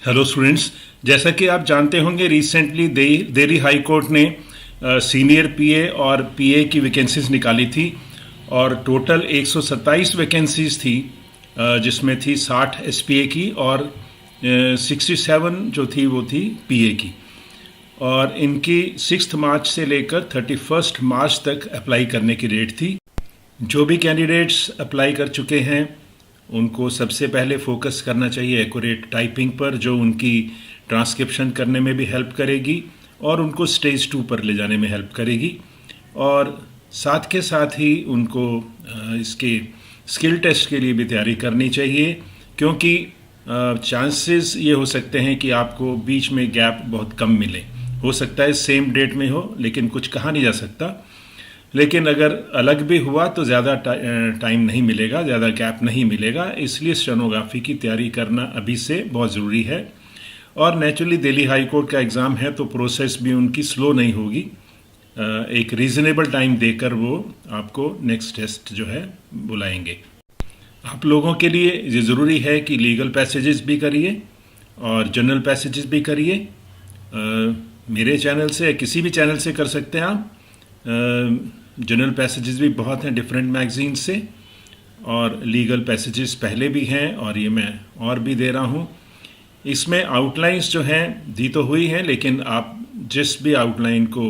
Hello students, जैसा कि आप जानते होंगे रिसेंटली दिल्ली हाई कोर्ट ने सीनियर पीए और पीए की वैकेंसीज निकाली थी और टोटल 127 वैकेंसीज थी, जिसमें थी 60 एसपीए की और 67 जो थी वो थी पीए की। और इनकी 6 मार्च से लेकर 31 मार्च तक अप्लाई करने की डेट थी। जो भी कैंडिडेट्स अप्लाई कर चुके हैं उनको सबसे पहले फोकस करना चाहिए एक्यूरेट टाइपिंग पर, जो उनकी ट्रांसक्रिप्शन करने में भी हेल्प करेगी और उनको स्टेज 2 पर ले जाने में हेल्प करेगी। और साथ के साथ ही उनको इसके स्किल टेस्ट के लिए भी तैयारी करनी चाहिए, क्योंकि चांसेस ये हो सकते हैं कि आपको बीच में गैप बहुत कम मिले। हो सकता है सेम डेट में हो, लेकिन कुछ कहा नहीं जा सकता। लेकिन अगर अलग भी हुआ तो ज़्यादा टाइम नहीं मिलेगा, ज़्यादा गैप नहीं मिलेगा। इसलिए स्टेनोग्राफी की तैयारी करना अभी से बहुत ज़रूरी है। और नेचुरली दिल्ली हाई कोर्ट का एग्ज़ाम है तो प्रोसेस भी उनकी स्लो नहीं होगी। एक रीज़नेबल टाइम देकर वो आपको नेक्स्ट टेस्ट जो है बुलाएंगे। आप लोगों के लिए ये ज़रूरी है कि लीगल पैसेजेस भी करिए और जनरल पैसेजेस भी करिए। मेरे चैनल से, किसी भी चैनल से कर सकते हैं आप। जनरल पैसेजेस भी बहुत हैं डिफरेंट मैगजीन से, और लीगल पैसेजेस पहले भी हैं और ये मैं और भी दे रहा हूँ। इसमें आउटलाइंस जो हैं दी तो हुई हैं, लेकिन आप जिस भी आउटलाइन को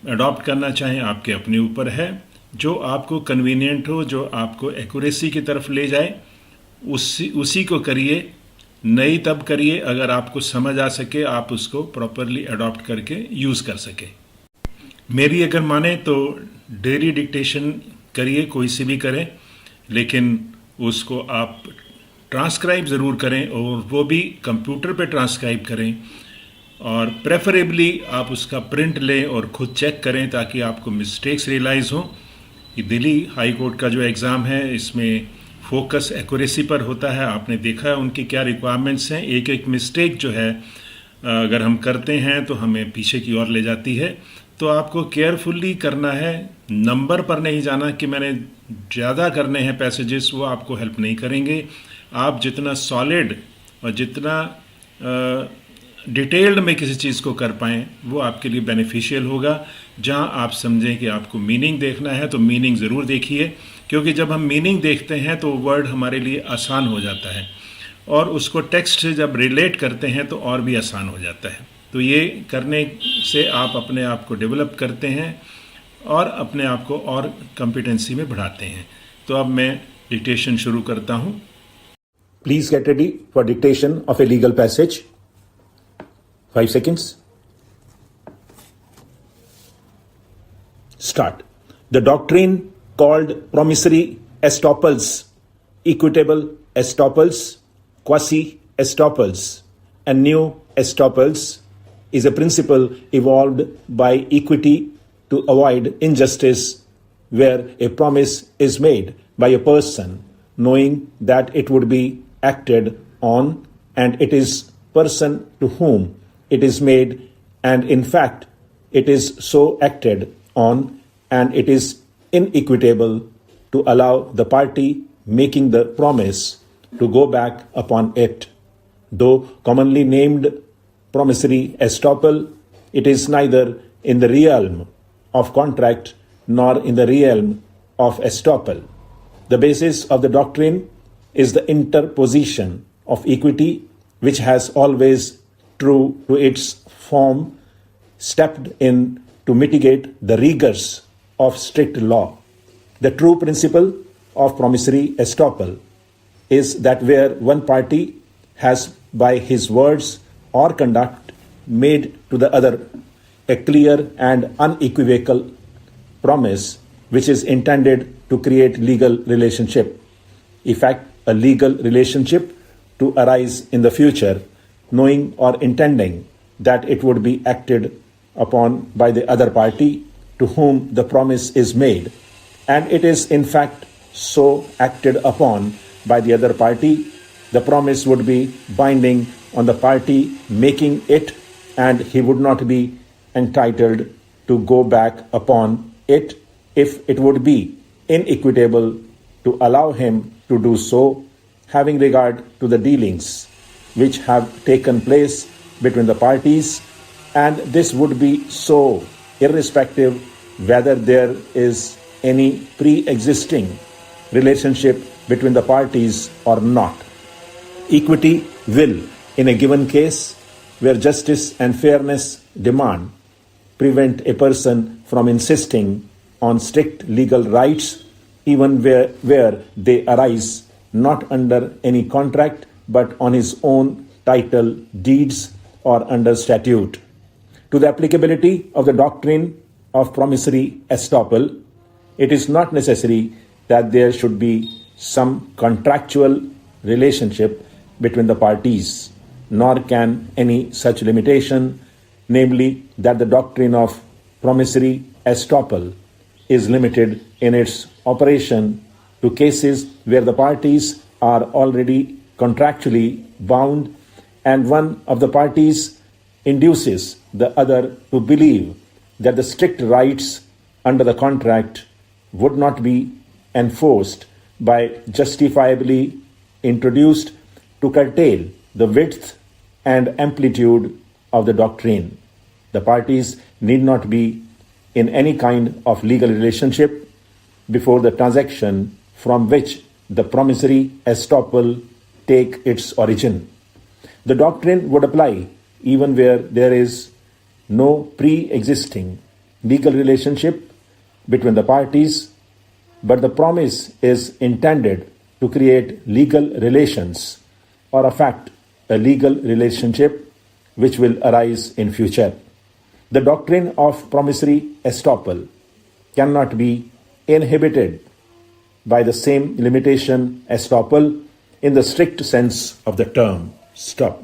अडॉप्ट करना चाहें आपके अपने ऊपर है। जो आपको कन्वीनियंट हो, जो आपको एक्यूरेसी की तरफ ले जाए, उसी को करिए। नई तब करिए अगर आपको समझ आ सके, आप उसको प्रॉपरली अडॉप्ट करके यूज़ कर सके। मेरी अगर माने तो डेली डिक्टेशन करिए, कोई सी भी करें, लेकिन उसको आप ट्रांसक्राइब ज़रूर करें, और वो भी कंप्यूटर पे ट्रांसक्राइब करें। और प्रेफरेबली आप उसका प्रिंट लें और ख़ुद चेक करें, ताकि आपको मिस्टेक्स रियलाइज़ हों। कि दिल्ली हाई कोर्ट का जो एग्ज़ाम है इसमें फोकस एक्यूरेसी पर होता है। आपने देखा है उनकी क्या रिक्वायरमेंट्स हैं। एक एक मिस्टेक जो है अगर हम करते हैं तो हमें पीछे की ओर ले जाती है। तो आपको केयरफुली करना है, नंबर पर नहीं जाना कि मैंने ज़्यादा करने हैं पैसेजेस, वो आपको हेल्प नहीं करेंगे। आप जितना सॉलिड और जितना डिटेल्ड में किसी चीज़ को कर पाएँ वो आपके लिए बेनिफिशियल होगा। जहाँ आप समझें कि आपको मीनिंग देखना है तो मीनिंग ज़रूर देखिए, क्योंकि जब हम मीनिंग देखते हैं तो वर्ड हमारे लिए आसान हो जाता है, और उसको टेक्स्ट से जब रिलेट करते हैं तो और भी आसान हो जाता है। तो ये करने से आप अपने आप को डेवलप करते हैं और अपने आप को और कॉम्पिटेंसी में बढ़ाते हैं। तो अब मैं डिक्टेशन शुरू करता हूं। Please get ready for dictation of a legal passage. 5 seconds. Start. The doctrine called promissory estoppels, equitable estoppels, quasi estoppels, and new estoppels is a principle evolved by equity to avoid injustice, where a promise is made by a person knowing that it would be acted on, and it is person to whom it is made, and in fact it is so acted on, and it is inequitable to allow the party making the promise to go back upon it. Though commonly named promissory estoppel, it is neither in the realm of contract nor in the realm of estoppel. The basis of the doctrine is the interposition of equity, which has always, true to its form, stepped in to mitigate the rigors of strict law. The true principle of promissory estoppel is that where one party has by his words or conduct made to the other a clear and unequivocal promise which is intended to create legal relationship, effect a legal relationship to arise in the future, knowing or intending that it would be acted upon by the other party to whom the promise is made, and it is in fact so acted upon by the other party, the promise would be binding on the party making it, and he would not be entitled to go back upon it if it would be inequitable to allow him to do so, having regard to the dealings which have taken place between the parties, and this would be so irrespective whether there is any pre-existing relationship between the parties or not. Equity will, in a given case where justice and fairness demand, prevent a person from insisting on strict legal rights even where they arise not under any contract but on his own title, deeds, or under statute. To the applicability of the doctrine of promissory estoppel, it is not necessary that there should be some contractual relationship between the parties, nor can any such limitation, namely that the doctrine of promissory estoppel is limited in its operation to cases where the parties are already contractually bound and one of the parties induces the other to believe that the strict rights under the contract would not be enforced by justifiably introduced to curtail the width and amplitude of the doctrine. The parties need not be in any kind of legal relationship before the transaction from which the promissory estoppel take its origin. The doctrine would apply even where there is no pre-existing legal relationship between the parties, but the promise is intended to create legal relations or affect a legal relationship which will arise in future. The doctrine of promissory estoppel cannot be inhibited by the same limitation estoppel in the strict sense of the term. Stop.